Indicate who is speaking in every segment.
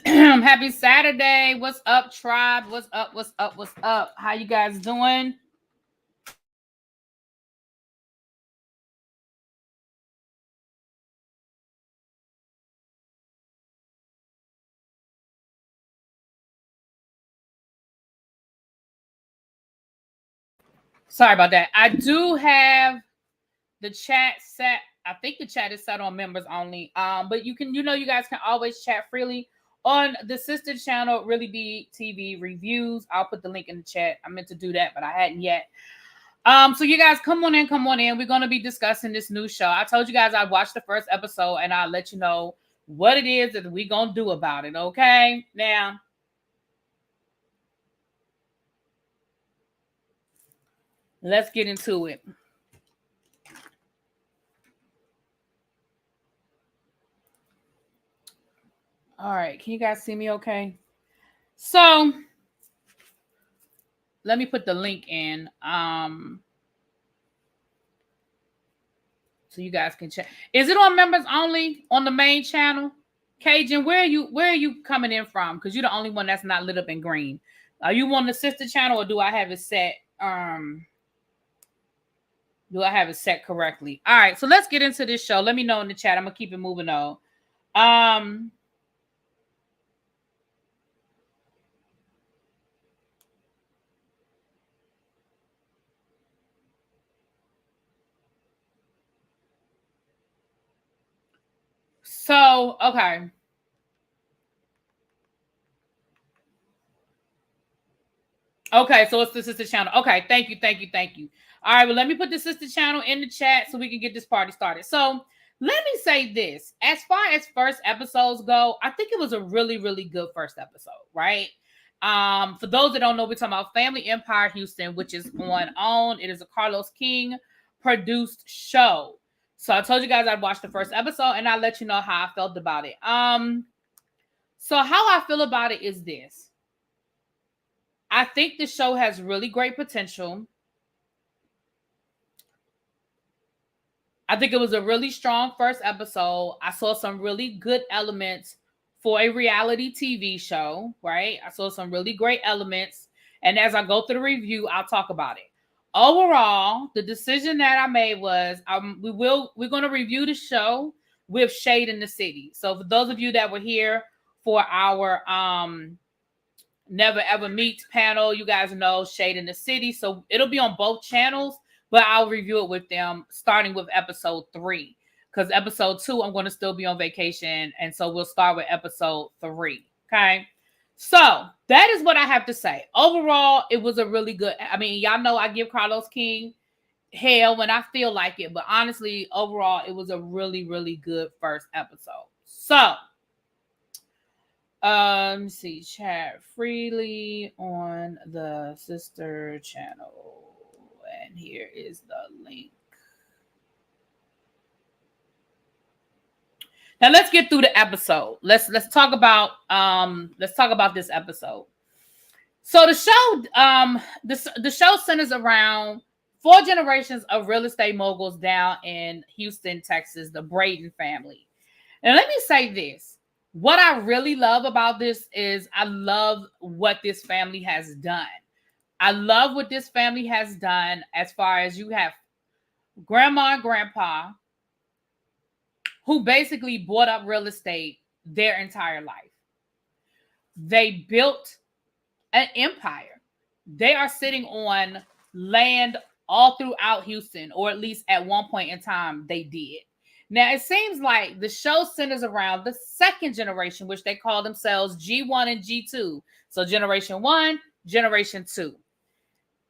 Speaker 1: Happy Saturday. What's up, tribe? What's up? What's up? What's up? How you guys doing? Sorry about that. I do have the chat set. I think the chat is set on members only. But you guys can always chat freely on the sister channel, ReallyBTV reviews. I'll put the link in the chat. I meant to do that, but I hadn't yet. So you guys come on in. We're gonna be discussing this new show. I told you guys I'd watch the first episode and I'll let you know what it is that we're gonna do about it. Okay. Now, let's get into it. All right, can you guys see me okay? So let me put the link in. So you guys can check. Is it on members only on the main channel? Cajun, where are you coming in from? Because you're the only one that's not lit up in green. Are you on the sister channel or do I have it set? Do I have it set correctly? All right, so let's get into this show. Let me know in the chat. I'm gonna keep it moving on. So okay. Okay, so it's the sister channel. Okay, thank you. All right, well, let me put the sister channel in the chat so we can get this party started. So let me say this. As far as first episodes go, I think it was a really, really good first episode, right? For those that don't know, we're talking about Family Empire Houston, which is on OWN. It is a Carlos King produced show. So I told you guys I'd watch the first episode and I'll let you know how I felt about it. So how I feel about it is this. I think the show has really great potential. I think it was a really strong first episode. I saw some really good elements for a reality TV show, right? I saw some really great elements. And as I go through the review, I'll talk about it. Overall, the decision that I made was we're going to review the show with Shade in the City. So for those of you that were here for our Never Ever Meets panel, you guys know Shade in the City. So it'll be on both channels, but I'll review it with them starting with episode 3. Because episode 2, I'm going to still be on vacation. And so we'll start with episode 3. Okay. So that is what I have to say. Overall, it was a really good. I mean, y'all know I give Carlos King hell when I feel like it. But honestly, overall, it was a really, really good first episode. So see, chat freely on the sister channel. And here is the link. Now let's get through the episode. Let's talk about this episode. So the show the show centers around 4 generations of real estate moguls down in Houston, Texas, the Braden family. And let me say this. What I really love about this is I love what this family has done. I love what this family has done as far as you have grandma and grandpa who basically bought up real estate their entire life. They built an empire. They are sitting on land all throughout Houston, or at least at one point in time they did. Now, it seems like the show centers around the second generation, which they call themselves G1 and G2. So generation 1, generation 2.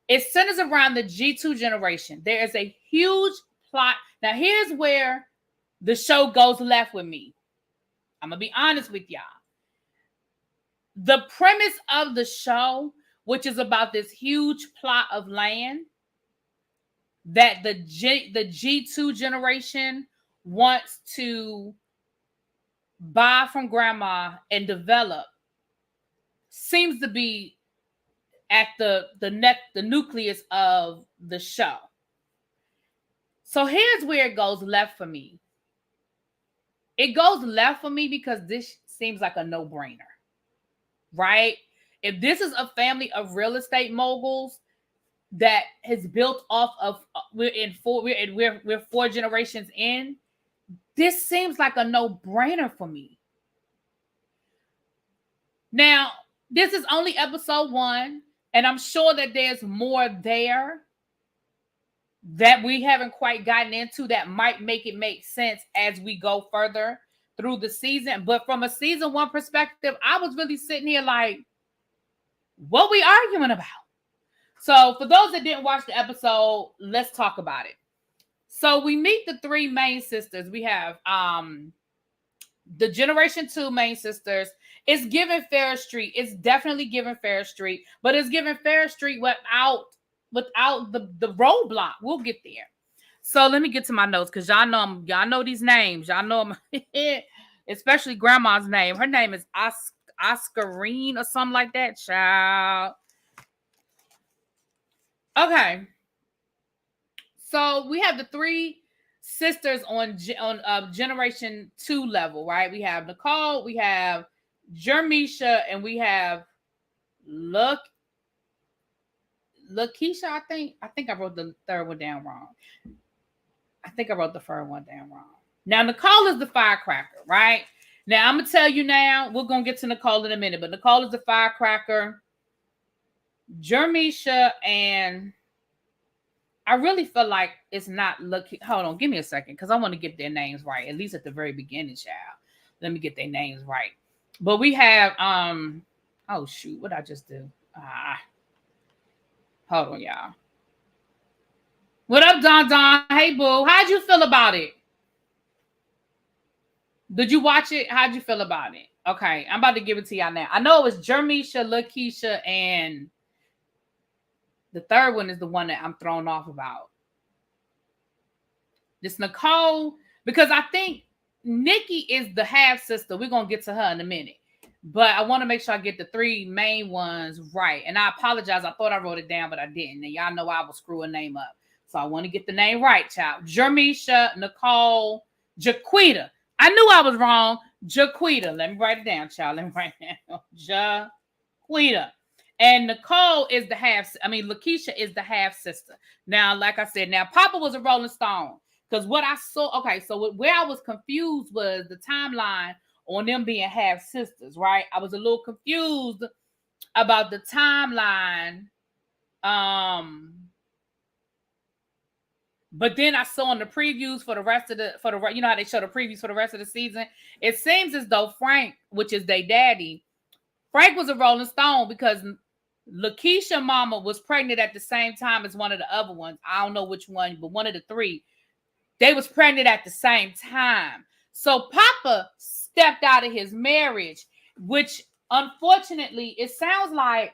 Speaker 1: It centers around the G2 generation. There is a huge plot. Now, here's where the show goes left with me. I'm going to be honest with y'all. The premise of the show, which is about this huge plot of land that the G2 generation wants to buy from grandma and develop, seems to be at the nucleus of the show. So here's where it goes left for me. It goes left for me because this seems like a no-brainer, right? If this is a family of real estate moguls that has built off of, we're 4 generations in, this seems like a no-brainer for me. Now, this is only episode 1, and I'm sure that there's more there that we haven't quite gotten into that might make it make sense as we go further through the season. But from a season 1 perspective, I was really sitting here like, what we arguing about? So for those that didn't watch the episode, let's talk about it. So we meet the 3 main sisters. We have the Generation 2 main sisters. It's giving Fair Street. It's definitely giving Fair Street, but it's giving Fair Street without the roadblock. We'll get there. So let me get to my notes because y'all know these names. Y'all know them, especially grandma's name. Her name is Oscarine or something like that. Child. Okay. So we have the 3 sisters on Generation 2 level, right? We have Nicole, we have Jermisha, and we have Lakeisha. I think I wrote the third one down wrong. I think I wrote the third one down wrong. Now, Nicole is the firecracker, right? Now, I'm going to tell you now, we're going to get to Nicole in a minute, but Nicole is the firecracker. Jermisha, and I really feel like it's not lucky. Hold on, give me a second, because I want to get their names right, at least at the very beginning, child. Let me get their names right. But we have, oh, shoot, what did I just do? Hold on, y'all. What up, Don? Hey, boo. How'd you feel about it? Did you watch it? How'd you feel about it? Okay, I'm about to give it to y'all now. I know it was Jermisha, Lakeisha, and the third one is the one that I'm thrown off about. This Nicole, because I think Nikki is the half sister. We're going to get to her in a minute. But I want to make sure I get the 3 main ones right. And I apologize. I thought I wrote it down, but I didn't. And y'all know I will screw a name up. So I want to get the name right, child. Jermisha, Nicole, Jaquita. I knew I was wrong. Jaquita. Let me write it down, child. Let me write it down. Jaquita. And Nicole is the Lakeisha is the half sister. Now, like I said, Papa was a Rolling Stone. Because what I saw, okay, so where I was confused was the timeline on them being half sisters, right? I was a little confused about the timeline. But then I saw in the previews for the rest of you know how they show the previews for the rest of the season. It seems as though Frank, which is their daddy, Frank was a Rolling Stone because Lakeisha mama was pregnant at the same time as one of the other ones. I don't know which one, but one of the 3. They was pregnant at the same time. So Papa stepped out of his marriage, which unfortunately, it sounds like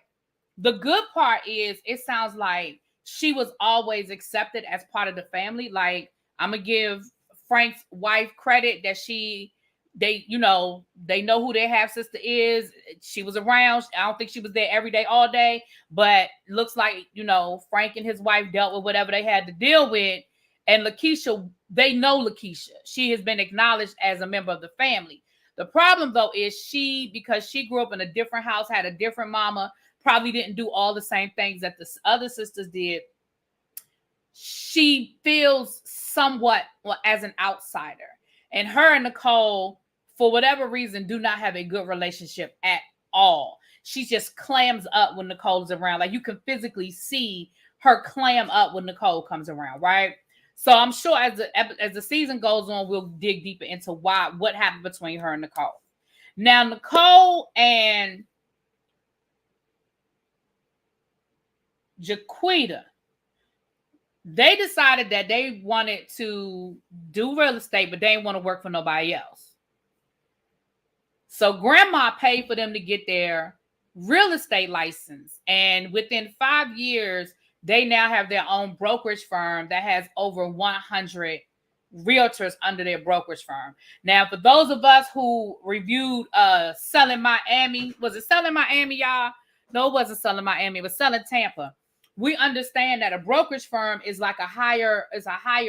Speaker 1: the good part is it sounds like she was always accepted as part of the family. Like, I'm going to give Frank's wife credit that they know who their half sister is. She was around. I don't think she was there every day, all day, but looks like, Frank and his wife dealt with whatever they had to deal with. And Lakeisha, they know Lakeisha. She has been acknowledged as a member of the family. The problem, though, is because she grew up in a different house, had a different mama, probably didn't do all the same things that the other sisters did. She feels somewhat as an outsider. And her and Nicole, for whatever reason, do not have a good relationship at all. She just clams up when Nicole is around. Like, you can physically see her clam up when Nicole comes around, right? So I'm sure as the season goes on, we'll dig deeper into what happened between her and Nicole. Now, Nicole and Jaquita, they decided that they wanted to do real estate, but they didn't want to work for nobody else. So grandma paid for them to get their real estate license. And within 5 years, they now have their own brokerage firm that has over 100 realtors under their brokerage firm. Now, for those of us who reviewed Selling Miami, was it Selling Miami, y'all? No, it wasn't Selling Miami. It was Selling Tampa. We understand that a brokerage firm is like a higher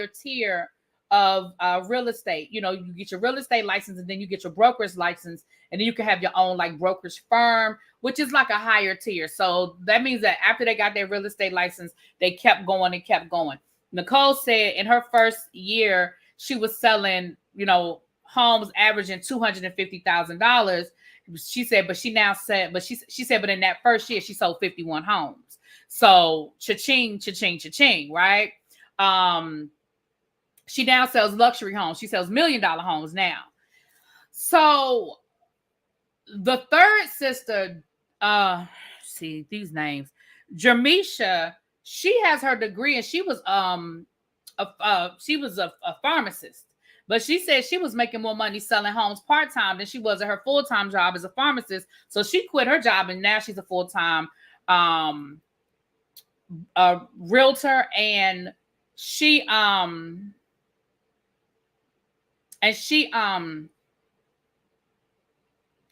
Speaker 1: tier of real estate. You know, you get your real estate license, and then you get your broker's license, and then you can have your own like brokerage firm, which is like a higher tier. So that means that after they got their real estate license, they kept going and kept going. Nicole said in her first year, she was selling, you know, homes averaging $250,000. She said, but she now said, but she said, but in that first year, she sold 51 homes. So cha-ching, cha-ching, cha-ching, right? She now sells luxury homes. She sells $1 million homes now. So the third sister, see these names, Jermisha, she has her degree, and she was a pharmacist. But she said she was making more money selling homes part-time than she was at her full-time job as a pharmacist. So she quit her job, and now she's a full-time realtor. And she damn,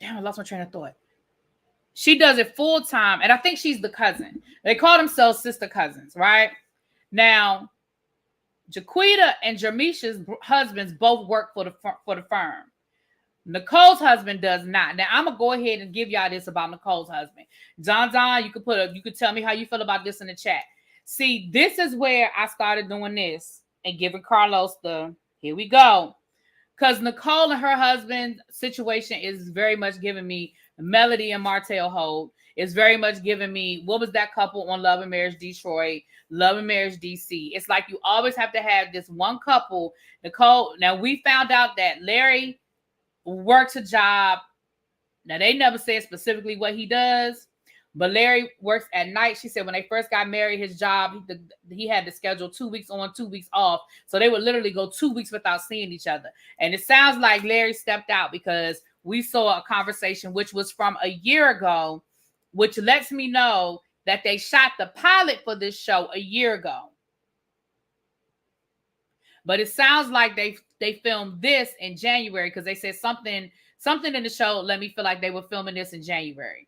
Speaker 1: I lost my train of thought. She does it full-time, and I think she's the cousin. They call themselves sister cousins, right? Now, Jaquita and Jermisha's husbands both work for the firm. Nicole's husband does not. Now, I'm gonna go ahead and give y'all this about Nicole's husband. Don, you could tell me how you feel about this in the chat. See, this is where I started doing this and giving Carlos the here we go. Because Nicole and her husband's situation is very much giving me Melody and Martell Holt. It's very much giving me, what was that couple on Love and Marriage Detroit, Love and Marriage DC? It's like you always have to have this one couple. Nicole, now we found out that Larry works a job. Now they never said specifically what he does, but Larry works at night. She said when they first got married, his job, he had to schedule 2 weeks on, 2 weeks off. So they would literally go 2 weeks without seeing each other. And it sounds like Larry stepped out because we saw a conversation, which was from a year ago, which lets me know that they shot the pilot for this show a year ago. But it sounds like they filmed this in January, because they said something in the show let me feel like they were filming this in January.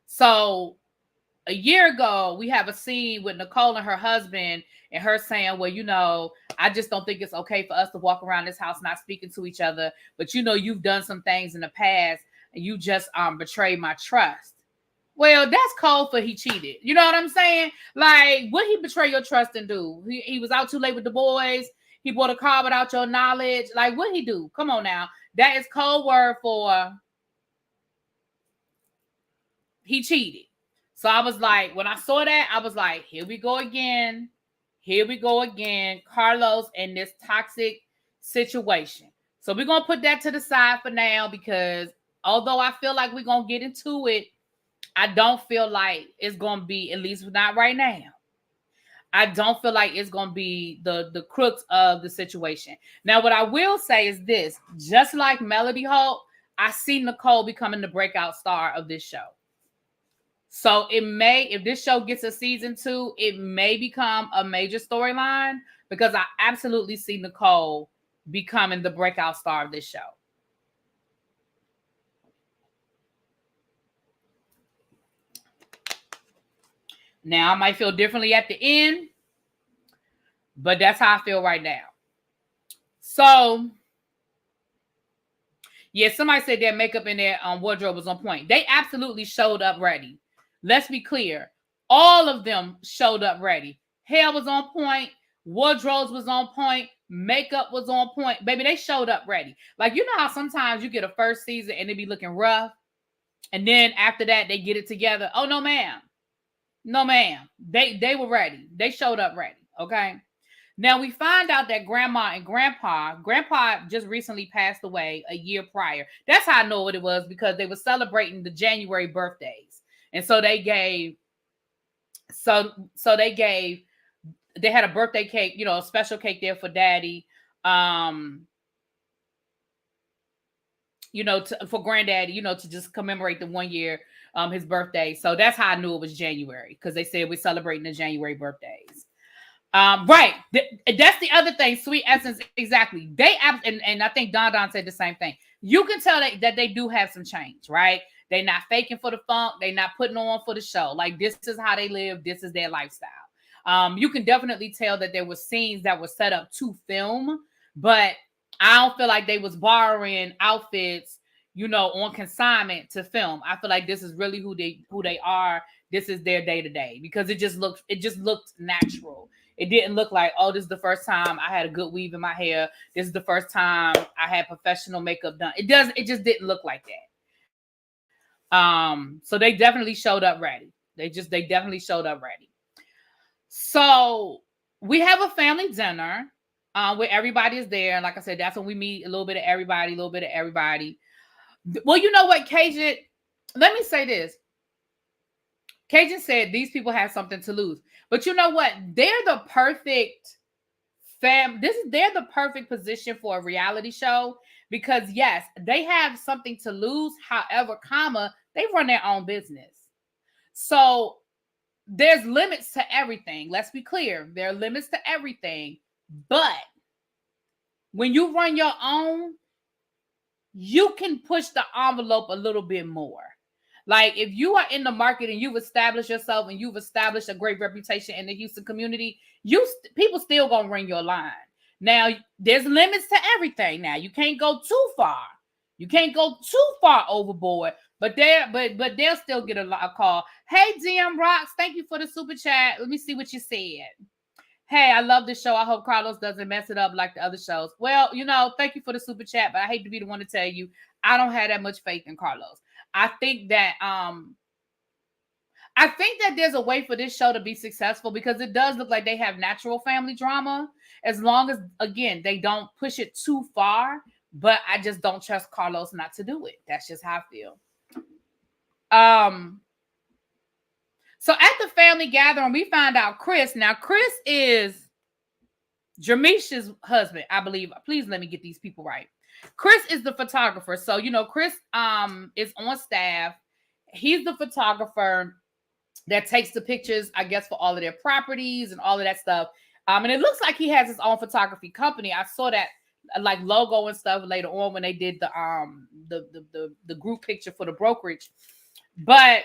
Speaker 1: So a year ago, we have a scene with Nicole and her husband, and her saying, well, you know, I just don't think it's okay for us to walk around this house not speaking to each other. But, you know, you've done some things in the past, and you just betrayed my trust. Well, that's cold for he cheated. You know what I'm saying? Like, what he betray your trust and do? He was out too late with the boys. He bought a car without your knowledge. Like, what he do? Come on now. That is code word for he cheated. So I was like, when I saw that, I was like, here we go again. Here we go again. Carlos and this toxic situation. So we're going to put that to the side for now, because although I feel like we're going to get into it, I don't feel like it's going to be, at least not right now, I don't feel like it's going to be the crux of the situation. Now, what I will say is this. Just like Melody Holt, I see Nicole becoming the breakout star of this show. So it may, if this show gets a season 2, it may become a major storyline, because I absolutely see Nicole becoming the breakout star of this show. Now, I might feel differently at the end, but that's how I feel right now. So, yeah, somebody said their makeup and their wardrobe was on point. They absolutely showed up ready. Let's be clear. All of them showed up ready. Hair was on point. Wardrobes was on point. Makeup was on point. Baby, they showed up ready. Like, you know how sometimes you get a first season and they be looking rough, and then after that, they get it together. Oh, no, ma'am. No, ma'am. They were ready. They showed up ready. Okay. Now we find out that grandma and grandpa just recently passed away a year prior. That's how I know what it was, because they were celebrating the January birthdays. And so they gave, they had a birthday cake, you know, a special cake there for daddy. You know, for granddaddy, you know, to just commemorate the 1 year, his birthday. So that's how I knew it was January, because they said we're celebrating the January birthdays. Right. That's the other thing. Sweet Essence. Exactly. And I think Don said the same thing. You can tell that they do have some change, right? They're not faking for the funk. They're not putting on for the show. Like, this is how they live. This is their lifestyle. You can definitely tell that there were scenes that were set up to film, but I don't feel like they was borrowing outfits, on consignment to film. I feel like this is really who they are. This is their day to day, because it just looked natural. It didn't look like, oh, this is the first time I had a good weave in my hair. This is the first time I had professional makeup done. It just didn't look like that. So they definitely showed up ready. They definitely showed up ready. So we have a family dinner where everybody is there. Like I said, that's when we meet a little bit of everybody. Well, you know what, Cajun? Let me say this. Cajun said these people have something to lose. But you know what? They're the perfect they're the perfect position for a reality show, because yes, they have something to lose. However, they run their own business. So there's limits to everything. Let's be clear. There are limits to everything. But when you run your own, you can push the envelope a little bit more. Like if you are in the market and you've established yourself and you've established a great reputation in the Houston community, people still gonna ring your line. Now, there's limits to everything. Now, you can't go too far. You can't go too far overboard. But they'll still get a call. Hey, DM Rocks, thank you for the super chat. Let me see what you said. Hey, I love this show. I hope Carlos doesn't mess it up like the other shows. Well, thank you for the super chat, but I hate to be the one to tell you, I don't have that much faith in Carlos. I think that there's a way for this show to be successful, because it does look like they have natural family drama, as long as, again, they don't push it too far. But I just don't trust Carlos not to do it. That's just how I feel. So at the family gathering, we find out Chris. Now, Chris is Jamisha's husband, I believe. Please let me get these people right. Chris is the photographer. So, Chris is on staff. He's the photographer that takes the pictures, I guess, for all of their properties and all of that stuff. And it looks like he has his own photography company. I saw that like logo and stuff later on when they did the group picture for the brokerage. But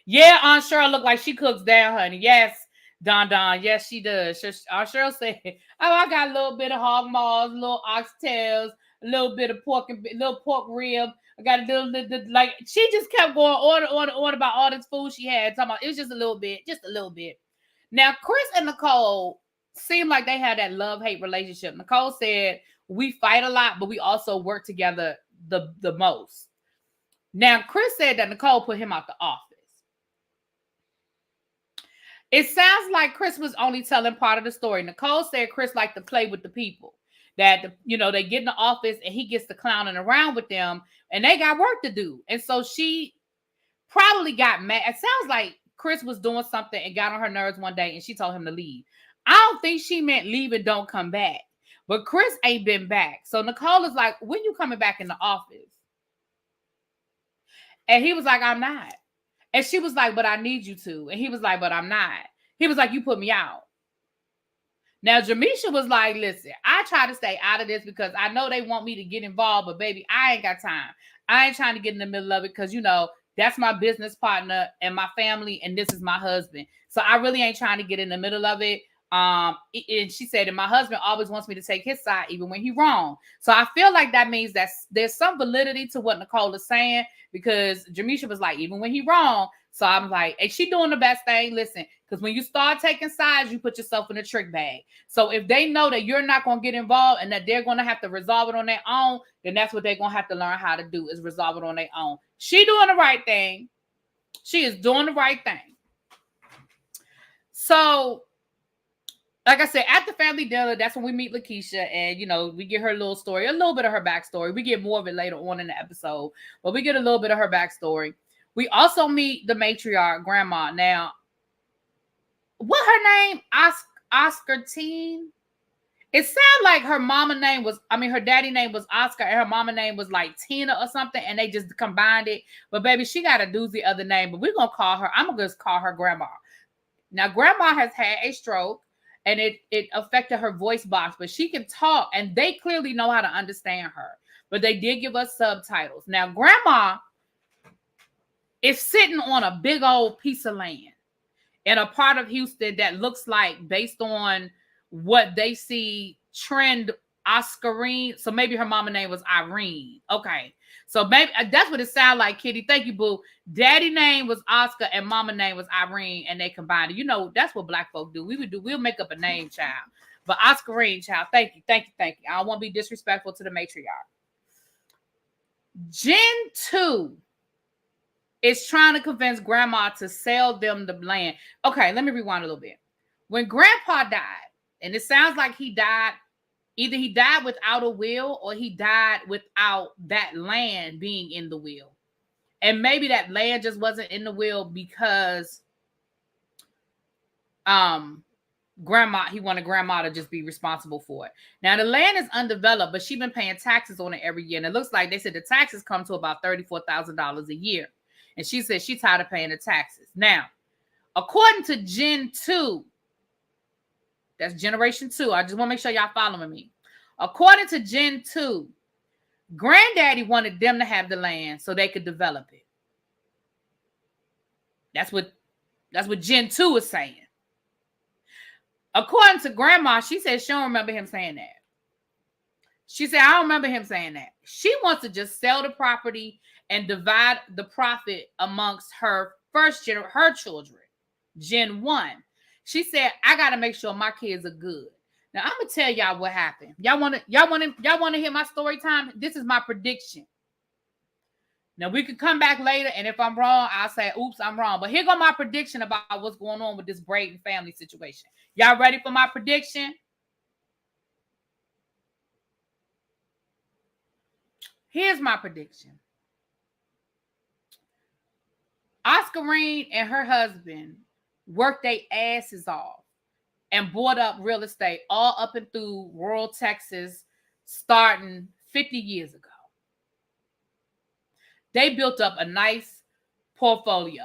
Speaker 1: yeah, Aunt Cheryl looked like she cooks down, honey. Yes, Don. Yes, she does. Aunt Cheryl said, "Oh, I got a little bit of hog maws, a little oxtails, a little bit of pork, and a little pork rib. I got a little like." She just kept going on about all this food she had. Talking about it was just a little bit. Now, Chris and Nicole seem like they had that love-hate relationship. Nicole said, "We fight a lot, but we also work together the most." Now, Chris said that Nicole put him out the office. It sounds like Chris was only telling part of the story. Nicole said Chris liked to play with the people. That, they get in the office and he gets to clowning around with them and they got work to do. And so she probably got mad. It sounds like Chris was doing something and got on her nerves one day and she told him to leave. I don't think she meant leave and don't come back. But Chris ain't been back. So Nicole is like, when you coming back in the office? And he was like, I'm not. And she was like, but I need you to. And he was like, but I'm not. He was like, you put me out. Now, Jamisha was like, listen, I try to stay out of this because I know they want me to get involved, but baby, I ain't got time. I ain't trying to get in the middle of it because, that's my business partner and my family, and this is my husband. So I really ain't trying to get in the middle of it. And she said, and my husband always wants me to take his side, even when he's wrong. So I feel like that means that there's some validity to what Nicole is saying, because Jamisha was like, even when he's wrong. So I'm like, and she doing the best thing. Listen, because when you start taking sides, you put yourself in a trick bag. So if they know that you're not going to get involved and that they're going to have to resolve it on their own, then that's what they're going to have to learn how to do, is resolve it on their own. She doing the right thing. She is doing the right thing. So, like I said, at the family dinner, that's when we meet Lakeisha, and, we get her little story, a little bit of her backstory. We get more of it later on in the episode, but we get a little bit of her backstory. We also meet the matriarch, Grandma. Now, what her name? Oscar Teen? It sounded like her her daddy name was Oscar, and her mama name was like Tina or something, and they just combined it. But baby, she got a doozy other name, but I'm going to just call her Grandma. Now, Grandma has had a stroke, and it affected her voice box, but she can talk, and they clearly know how to understand her. But they did give us subtitles. Now, Grandma is sitting on a big old piece of land. in a part of Houston that looks like, based on what they see, trend Oscarine. So maybe her mama name was Irene. Okay. So maybe that's what it sounded like, Kitty. Thank you, boo. Daddy name was Oscar and mama name was Irene, and they combined it. You know, that's what black folk do. We'll make up a name, child. But Oscarine, child, thank you. I don't want to be disrespectful to the matriarch. Gen 2 is trying to convince grandma to sell them the land. Okay, let me rewind a little bit. When grandpa died, and it sounds like he died, either he died without a will or he died without that land being in the will. And maybe that land just wasn't in the will because he wanted grandma to just be responsible for it. Now the land is undeveloped, but she's been paying taxes on it every year. And it looks like they said the taxes come to about $34,000 a year. And she said she's tired of paying the taxes. Now, according to Gen 2, that's Generation 2. I just want to make sure y'all following me. According to Gen 2, Granddaddy wanted them to have the land so they could develop it. That's what Gen 2 is saying. According to Grandma, she said she don't remember him saying that. She said, I don't remember him saying that. She wants to just sell the property and divide the profit amongst her children, Gen 1. She said, I got to make sure my kids are good. Now, I'm going to tell y'all what happened. Y'all want to hear my story time? This is my prediction. Now, we could come back later, and if I'm wrong, I'll say, oops, I'm wrong. But here go my prediction about what's going on with this Braden family situation. Y'all ready for my prediction? Here's my prediction. Oscarine and her husband worked their asses off and bought up real estate all up and through rural Texas starting 50 years ago. They built up a nice portfolio.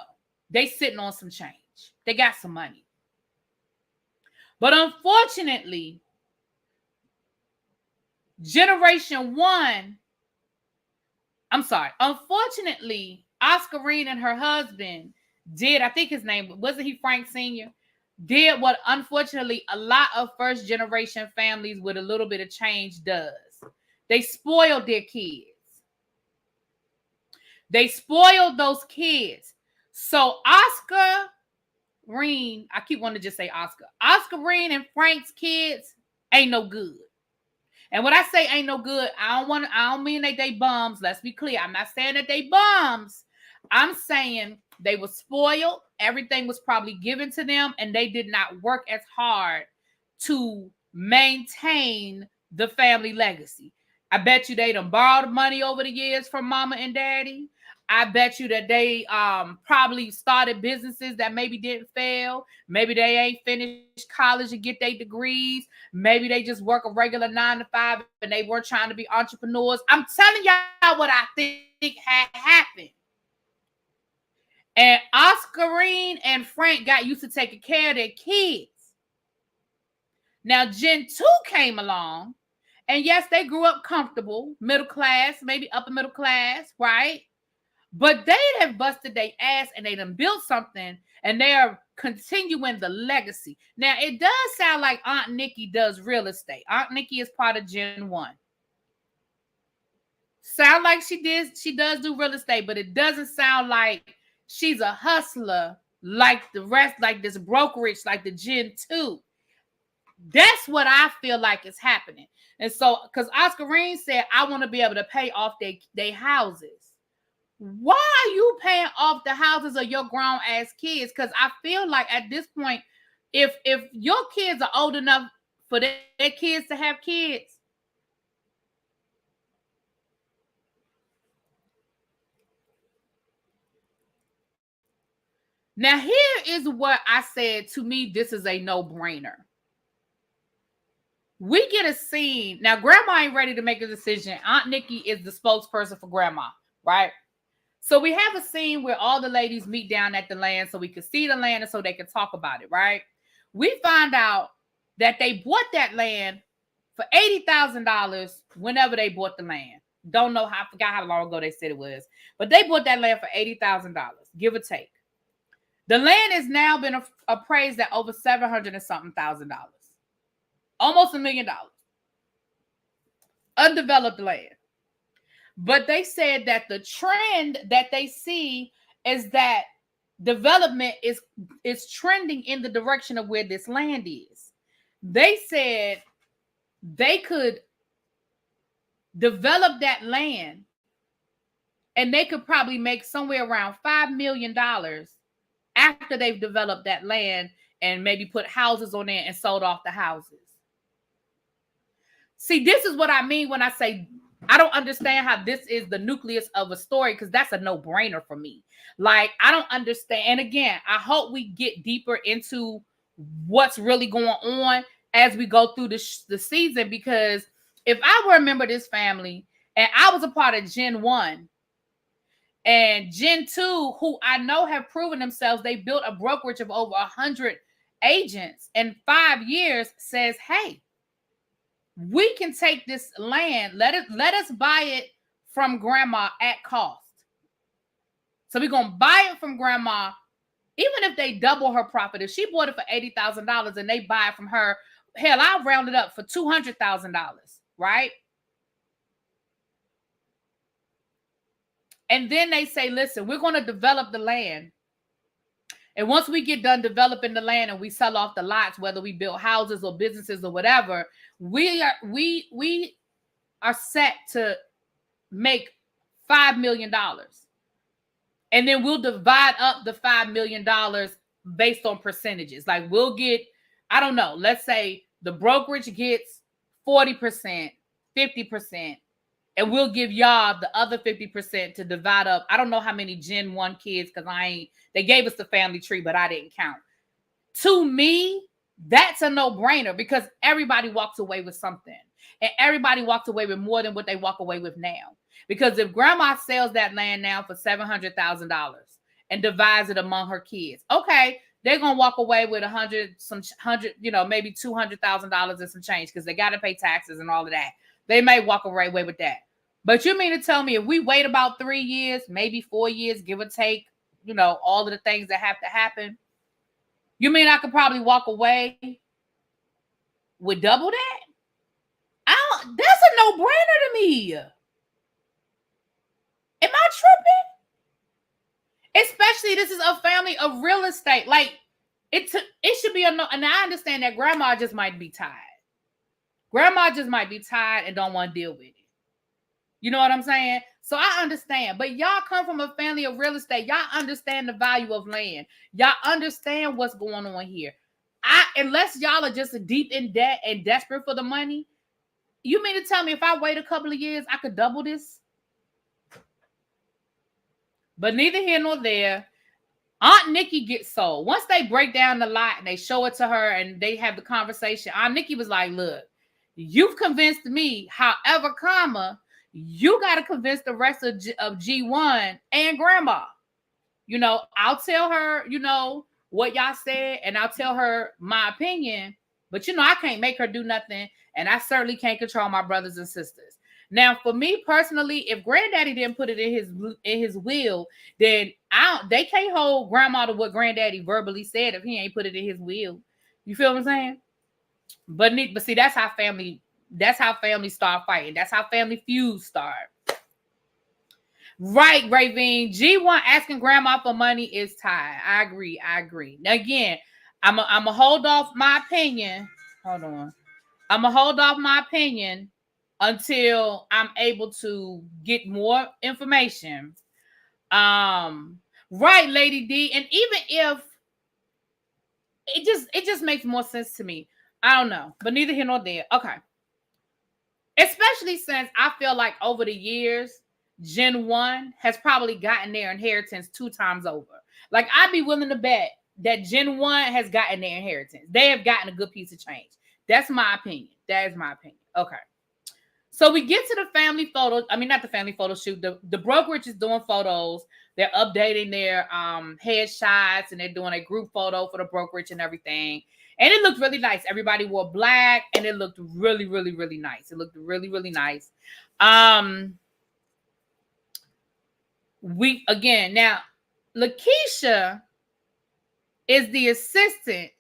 Speaker 1: They sitting on some change. They got some money. But unfortunately, unfortunately, Oscarine and her husband did, I think his name, wasn't he Frank Sr.? Did what unfortunately a lot of first generation families with a little bit of change does. They spoiled their kids. They spoiled those kids. So Oscarine, I keep wanting to just say Oscar. Oscarine and Frank's kids ain't no good. And when I say ain't no good, I don't mean that they bums. Let's be clear. I'm not saying that they bums. I'm saying they were spoiled. Everything was probably given to them, and they did not work as hard to maintain the family legacy. I bet you they done borrowed money over the years from mama and daddy. I bet you that they probably started businesses that maybe didn't fail. Maybe they ain't finished college and get their degrees. Maybe they just work a regular 9 to 5 and they weren't trying to be entrepreneurs. I'm telling y'all what I think had happened. And Oscarine and Frank got used to taking care of their kids. Now, Gen 2 came along. And yes, they grew up comfortable, middle class, maybe upper middle class, right? But they have busted their ass and they done built something and they are continuing the legacy. Now, it does sound like Aunt Nikki does real estate. Aunt Nikki is part of Gen 1. Sound like she does do real estate, but it doesn't sound like she's a hustler like the rest, like this brokerage, like the Gen 2. That's what I feel like is happening. And so, because Oscarine said, I want to be able to pay off their houses. Why are you paying off the houses of your grown ass kids? Because I feel like at this point, if your kids are old enough for their kids to have kids, now here is what I said. To me, this is a no-brainer. We get a scene. Now, grandma ain't ready to make a decision. Aunt Nikki is the spokesperson for grandma, right? So we have a scene where all the ladies meet down at the land so we can see the land and so they can talk about it, right? We find out that they bought that land for $80,000 whenever they bought the land. Don't know how, I forgot how long ago they said it was. But they bought that land for $80,000, give or take. The land has now been appraised at over $700 and something thousand, almost $1 million. Undeveloped land. But they said that the trend that they see is that development is trending in the direction of where this land is. They said they could develop that land and they could probably make somewhere around $5 million after they've developed that land and maybe put houses on there and sold off the houses. See, this is what I mean when I say I don't understand how this is the nucleus of a story, because that's a no-brainer for me. Like, I don't understand. And again, I hope we get deeper into what's really going on as we go through the season, because if I remember this family, and I was a part of Gen 1 and Gen 2, who I know have proven themselves, they built a brokerage of over 100 agents in 5 years, says, hey, we can take this land, let us buy it from grandma at cost. So we're going to buy it from grandma, even if they double her profit. If she bought it for $80,000 and they buy it from her, hell, I'll round it up for $200,000, right? And then they say, listen, we're going to develop the land. And once we get done developing the land and we sell off the lots, whether we build houses or businesses or whatever, we are set to make $5 million. And then we'll divide up the $5 million based on percentages. Like, we'll get, I don't know, let's say the brokerage gets 40%, 50%, and we'll give y'all the other 50% to divide up. I don't know how many Gen 1 kids, because they gave us the family tree, but I didn't count. To me, that's a no-brainer, because everybody walks away with something. And everybody walks away with more than what they walk away with now. Because if grandma sells that land now for $700,000 and divides it among her kids, okay, they're going to walk away with maybe $200,000 and some change, because they got to pay taxes and all of that. They may walk away with that. But you mean to tell me if we wait about 3 years, maybe 4 years, give or take, all of the things that have to happen, you mean I could probably walk away with double that? That's a no-brainer to me. Am I tripping? Especially, this is a family of real estate. Like, it should be and I understand that grandma just might be tired. Grandma just might be tired and don't want to deal with it. You know what I'm saying? So I understand. But y'all come from a family of real estate. Y'all understand the value of land. Y'all understand what's going on here. Unless y'all are just deep in debt and desperate for the money, you mean to tell me if I wait a couple of years, I could double this? But neither here nor there. Aunt Nikki gets sold. Once they break down the lot and they show it to her and they have the conversation, Aunt Nikki was like, look, you've convinced me. However, you got to convince the rest of G1 and grandma. I'll tell her, what y'all said, and I'll tell her my opinion. But, I can't make her do nothing. And I certainly can't control my brothers and sisters. Now, for me personally, if granddaddy didn't put it in his will, then they can't hold grandma to what granddaddy verbally said if he ain't put it in his will. You feel what I'm saying? But see, that's how families start fighting. That's how family feuds start. Right, Ravine. G1 asking grandma for money is tied. I agree. Now, again, I'm going to hold off my opinion. Hold on. I'm going to hold off my opinion until I'm able to get more information. Right, Lady D. And even if it just makes more sense to me. I don't know, but neither here nor there. Okay. Especially since I feel like over the years, Gen 1 has probably gotten their inheritance 2 times over. Like, I'd be willing to bet that Gen 1 has gotten their inheritance. They have gotten a good piece of change. That's my opinion. That is my opinion. Okay. So we get to the family photos. I mean, not the family photo shoot. The brokerage is doing photos. They're updating their headshots, and they're doing a group photo for the brokerage and everything. And it looked really nice. Everybody wore black, and it looked really, really, really nice. It looked really, really nice. Now, Lakeisha is the assistant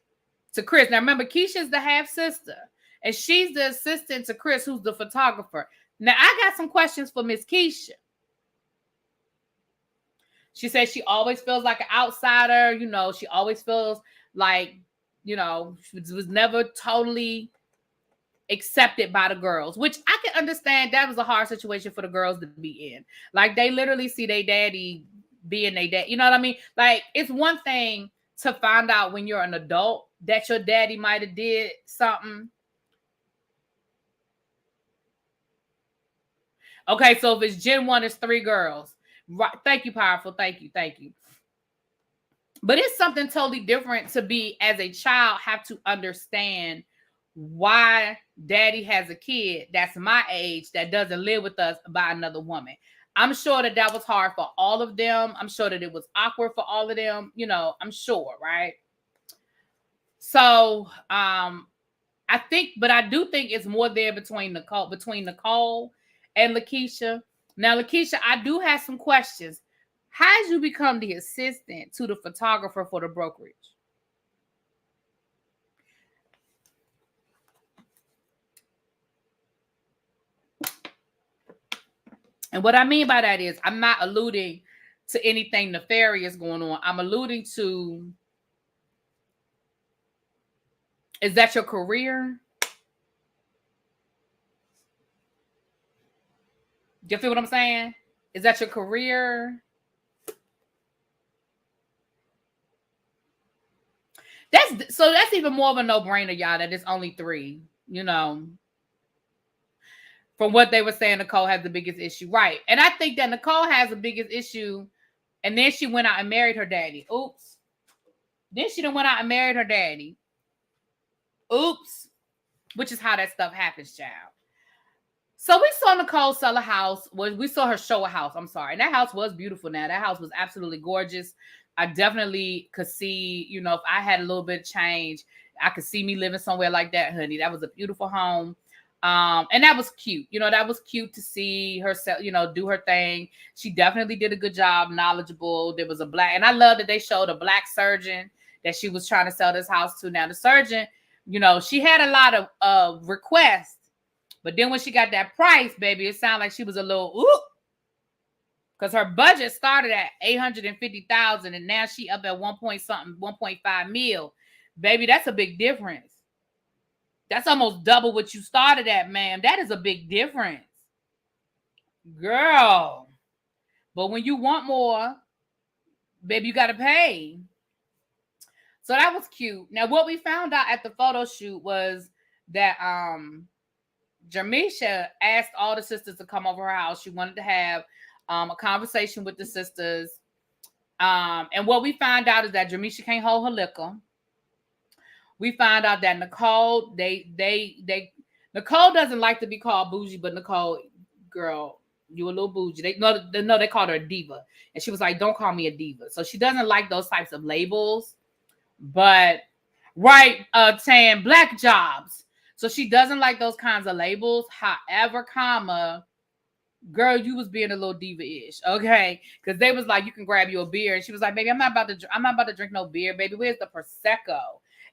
Speaker 1: to Chris. Now remember, Keisha's the half sister, and she's the assistant to Chris, who's the photographer. Now I got some questions for Miss Keisha. She says she always feels like an outsider. You know, she always feels like, you know, she was never totally accepted by the girls, which I can understand. That was a hard situation for the girls to be in. Like, they literally see their daddy being their dad. You know what I mean? Like, it's one thing to find out when you're an adult that your daddy might have did something. Okay, so if it's Gen 1, it's 3 girls. Right. Thank you, Powerful. Thank you. But it's something totally different to be, as a child, have to understand why daddy has a kid that's my age that doesn't live with us by another woman. I'm sure that was hard for all of them. I'm sure that it was awkward for all of them. You know, I'm sure, right? So, I do think it's more there between Nicole and Lakeisha. Now, Lakeisha, I do have some questions. How did you become the assistant to the photographer for the brokerage? And what I mean by that is, I'm not alluding to anything nefarious going on. I'm alluding to, is that your career? Do you feel what I'm saying? Is that your career? That's even more of a no-brainer, y'all, that it's only 3, you know. From what they were saying, Nicole has the biggest issue. Right. And I think that Nicole has the biggest issue. And then she went out and married her daddy. Oops. Then she done went out and married her daddy. Oops. Which is how that stuff happens, child. So we saw Nicole sell a house. We saw her show a house. I'm sorry. And that house was beautiful now. That house was absolutely gorgeous. I definitely could see, you know, if I had a little bit of change, I could see me living somewhere like that, honey. That was a beautiful home. And that was cute. You know, that was cute to see her, you know, do her thing. She definitely did a good job, knowledgeable. There was a black, and I love that they showed a black surgeon that she was trying to sell this house to. Now, the surgeon, you know, she had a lot of requests, but then when she got that price, baby, it sounded like she was a little, ooh, because her budget started at $850,000 and now she up at 1.5 mil. Baby, that's a big difference. That's almost double what you started at, ma'am. That is a big difference. Girl. But when you want more, baby, you got to pay. So that was cute. Now, what we found out at the photo shoot was that Jermisha asked all the sisters to come over her house. She wanted to have a conversation with the sisters. And what we found out is that Jermisha can't hold her liquor. We found out that Nicole, Nicole doesn't like to be called bougie, but Nicole, girl, you a little bougie. They called her a diva. And she was like, don't call me a diva. So she doesn't like those types of labels. But, right, Tan, black jobs. So she doesn't like those kinds of labels. However, girl, you was being a little diva-ish, okay? Because they was like, you can grab you a beer. And she was like, baby, I'm not about to drink no beer, baby. Where's the Prosecco?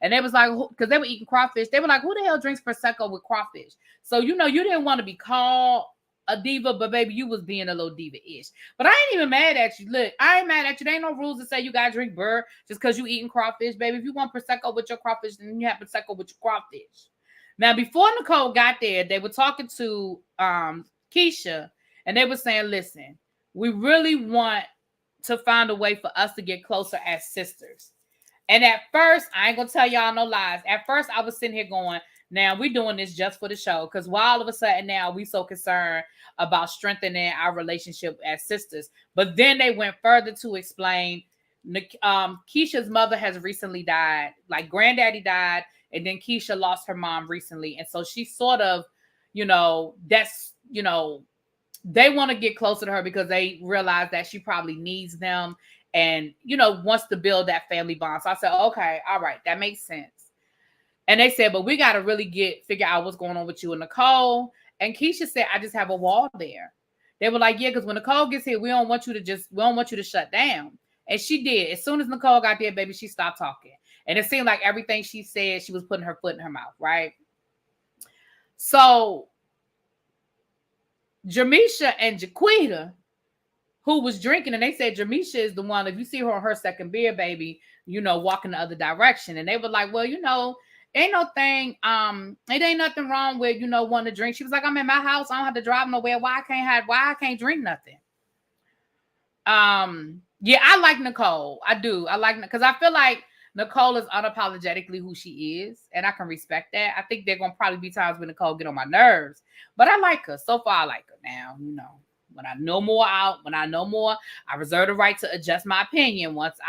Speaker 1: And they was like, because they were eating crawfish. They were like, who the hell drinks Prosecco with crawfish? So, you know, you didn't want to be called a diva, but baby, you was being a little diva-ish. But I ain't even mad at you. Look, I ain't mad at you. There ain't no rules that say you got to drink beer just because you eating crawfish, baby. If you want Prosecco with your crawfish, then you have Prosecco with your crawfish. Now, before Nicole got there, they were talking to Keisha, and they were saying, listen, we really want to find a way for us to get closer as sisters. And at first, I ain't going to tell y'all no lies. At first, I was sitting here going, now we're doing this just for the show. Because why all of a sudden now we so concerned about strengthening our relationship as sisters. But then they went further to explain, Keisha's mother has recently died. Like, granddaddy died. And then Keisha lost her mom recently. And so she sort of, you know, that's, you know, they want to get closer to her because they realize that she probably needs them and, you know, wants to build that family bond. So I said, okay, all right, that makes sense. And they said, but we got to really figure out what's going on with you and Nicole. And Keisha said, I just have a wall there. They were like, yeah, because when Nicole gets here, we don't want you to shut down. And she did. As soon as Nicole got there, baby, she stopped talking. And it seemed like everything she said, she was putting her foot in her mouth, right? So Jamisha and Jaquita, who was drinking, and they said Jamisha is the one, if you see her on her second beer, baby, you know, walking the other direction. And they were like, well, you know, ain't no thing, it ain't nothing wrong with, you know, wanting to drink. She was like, I'm in my house, I don't have to drive nowhere. Why I can't drink nothing? Yeah, I like Nicole. I do. I like, because I feel like Nicole is unapologetically who she is, and I can respect that. I think there are gonna probably be times when Nicole get on my nerves, but I like her. So far, I like her. Now, you know, when I know more, I reserve the right to adjust my opinion once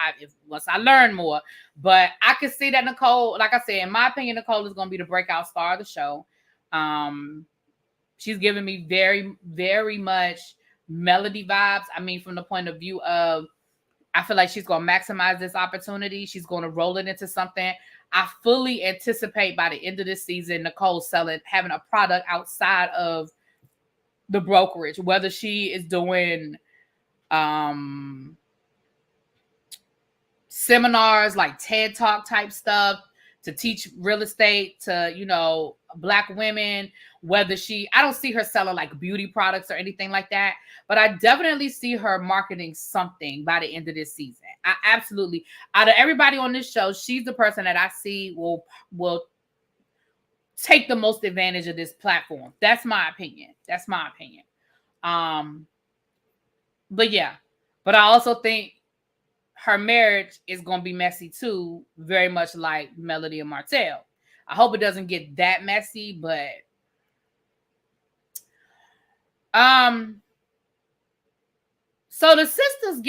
Speaker 1: I learn more. But I can see that Nicole, like I said, in my opinion, Nicole is gonna be the breakout star of the show. She's giving me very, very much Melody vibes. I mean, from the point of view of, I feel like she's going to maximize this opportunity. She's going to roll it into something. I fully anticipate by the end of this season, Nicole having a product outside of the brokerage, whether she is doing seminars like TED Talk type stuff to teach real estate to, you know, Black women, whether I don't see her selling like beauty products or anything like that, but I definitely see her marketing something by the end of this season. I absolutely, out of everybody on this show, she's the person that I see will take the most advantage of this platform. That's my opinion. But yeah, but I also think her marriage is going to be messy too, very much like Melody and Martell. I hope it doesn't get that messy, but so the sisters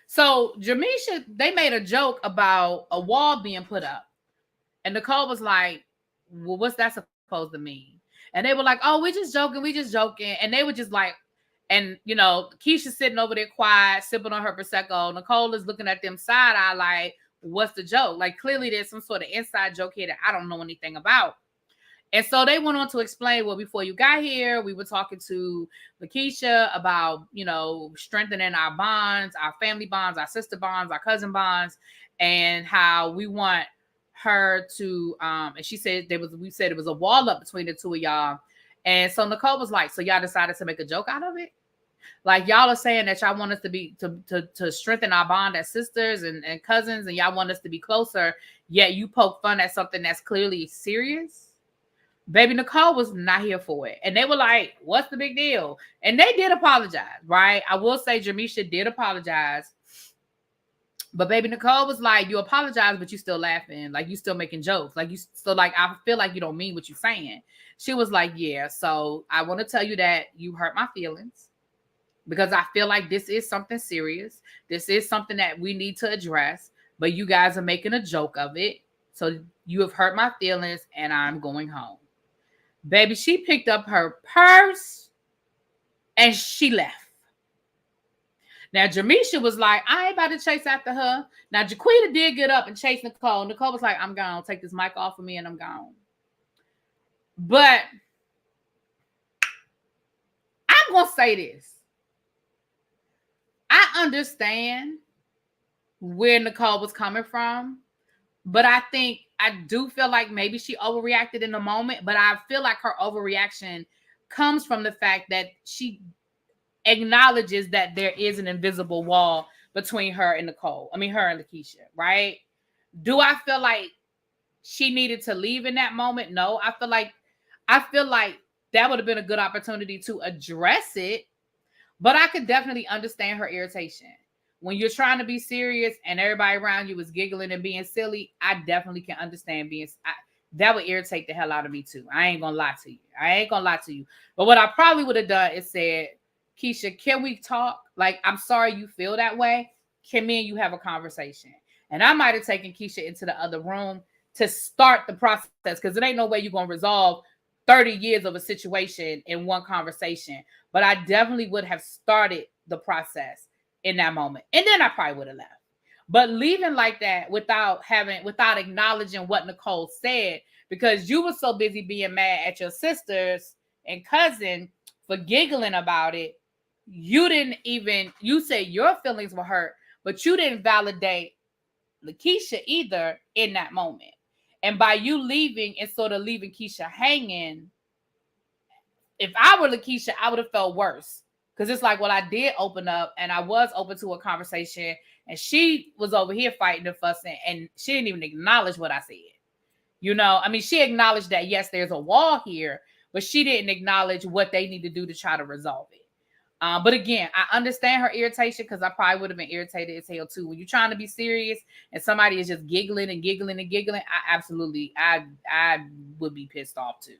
Speaker 1: so Jamisha, they made a joke about a wall being put up, and Nicole was like, well, what's that supposed to mean? And they were like, oh, we just joking. And they were just like, and you know, Keisha's sitting over there quiet, sipping on her Prosecco. Nicole is looking at them side eye like, what's the joke? Like, clearly there's some sort of inside joke here that I don't know anything about. And so they went on to explain, well, before you got here, we were talking to Lakeisha about, you know, strengthening our bonds, our family bonds, our sister bonds, our cousin bonds, and how we want her to, and she said we said it was a wall up between the two of y'all. And so Nicole was like, so y'all decided to make a joke out of it? Like, y'all are saying that y'all want us to be to strengthen our bond as sisters and cousins, and y'all want us to be closer, yet you poke fun at something that's clearly serious? Baby, Nicole was not here for it. And they were like, what's the big deal? And they did apologize, right? I will say Jamisha did apologize. But baby, Nicole was like, you apologize, but you still laughing. Like, you still making jokes. Like, I feel like you don't mean what you're saying. She was like, yeah, so I want to tell you that you hurt my feelings, because I feel like this is something serious. This is something that we need to address, but you guys are making a joke of it. So you have hurt my feelings, and I'm going home. Baby, she picked up her purse and she left. Now, Jamisha was like, I ain't about to chase after her. Now, Jaquita did get up and chase Nicole. Nicole was like, I'm gone. Take this mic off of me and I'm gone. But I'm going to say this. I understand where Nicole was coming from, but I do feel like maybe she overreacted in the moment, but I feel like her overreaction comes from the fact that she acknowledges that there is an invisible wall between her and her and Lakeisha, right? Do I feel like she needed to leave in that moment? No, I feel like that would have been a good opportunity to address it, but I could definitely understand her irritation. When you're trying to be serious and everybody around you is giggling and being silly, I definitely can understand that would irritate the hell out of me too. I ain't gonna lie to you. But what I probably would have done is said, Keisha, can we talk? Like, I'm sorry you feel that way. Can me and you have a conversation? And I might have taken Keisha into the other room to start the process, because it ain't no way you're going to resolve 30 years of a situation in one conversation. But I definitely would have started the process in that moment. And then I probably would have left. But leaving like that without acknowledging what Nicole said, because you were so busy being mad at your sisters and cousin for giggling about it, you said your feelings were hurt, but you didn't validate Lakeisha either in that moment. And by you leaving and sort of leaving Keisha hanging, if I were Lakeisha, I would have felt worse. Because it's like, well, I did open up and I was open to a conversation, and she was over here fighting and fussing, and she didn't even acknowledge what I said. You know, I mean, she acknowledged that, yes, there's a wall here, but she didn't acknowledge what they need to do to try to resolve it. But again, I understand her irritation, because I probably would have been irritated as hell too. When you're trying to be serious and somebody is just giggling and giggling and giggling, I would be pissed off too.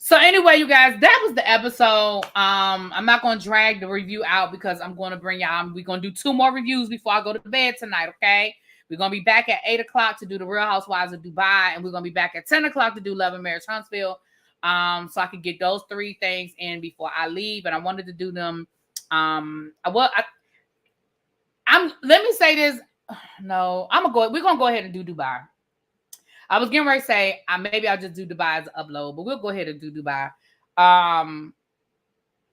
Speaker 1: So anyway, you guys, that was the episode. I'm not going to drag the review out, because I'm going to bring y'all, we're going to do 2 more reviews before I go to bed tonight, okay? We're going to be back at 8 o'clock to do the Real Housewives of Dubai, and we're going to be back at 10 o'clock to do Love and Marriage Huntsville. So I could get those 3 things in before I leave. And I wanted to do them. Let me say this. No, we're going to go ahead and do Dubai. I was getting ready to say, maybe I'll just do Dubai as an upload, but we'll go ahead and do Dubai. I'm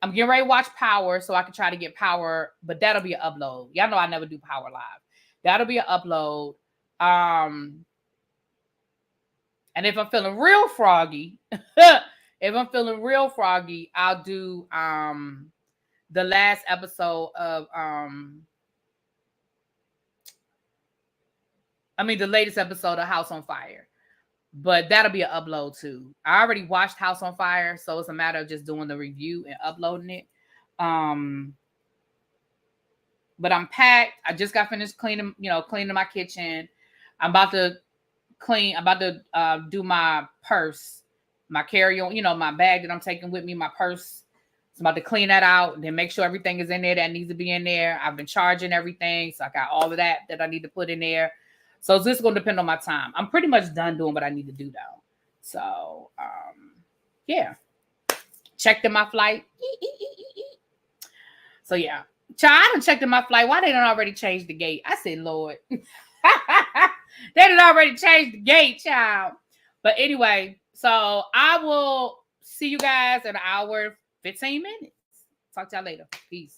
Speaker 1: getting ready to watch Power, so I can try to get Power, but that'll be an upload. Y'all know I never do Power live. That'll be an upload. And if I'm feeling real froggy, I'll do the last episode of the latest episode of House on Fire. But that'll be an upload too. I already watched House on Fire, so it's a matter of just doing the review and uploading it. But I'm packed. I just got finished cleaning my kitchen. I'm about to do my purse, my carry-on, my bag that I'm taking with me, my purse. So I'm about to clean that out and then make sure everything is in there that needs to be in there. I've been charging everything, so I got all of that I need to put in there. So it's just going to depend on my time. I'm pretty much done doing what I need to do, though. So, yeah. Checked in my flight. So, yeah. Child, I done checked in my flight. Why they done already changed the gate? I said, Lord. They done already changed the gate, child. But anyway, so I will see you guys in an hour, 15 minutes. Talk to y'all later. Peace.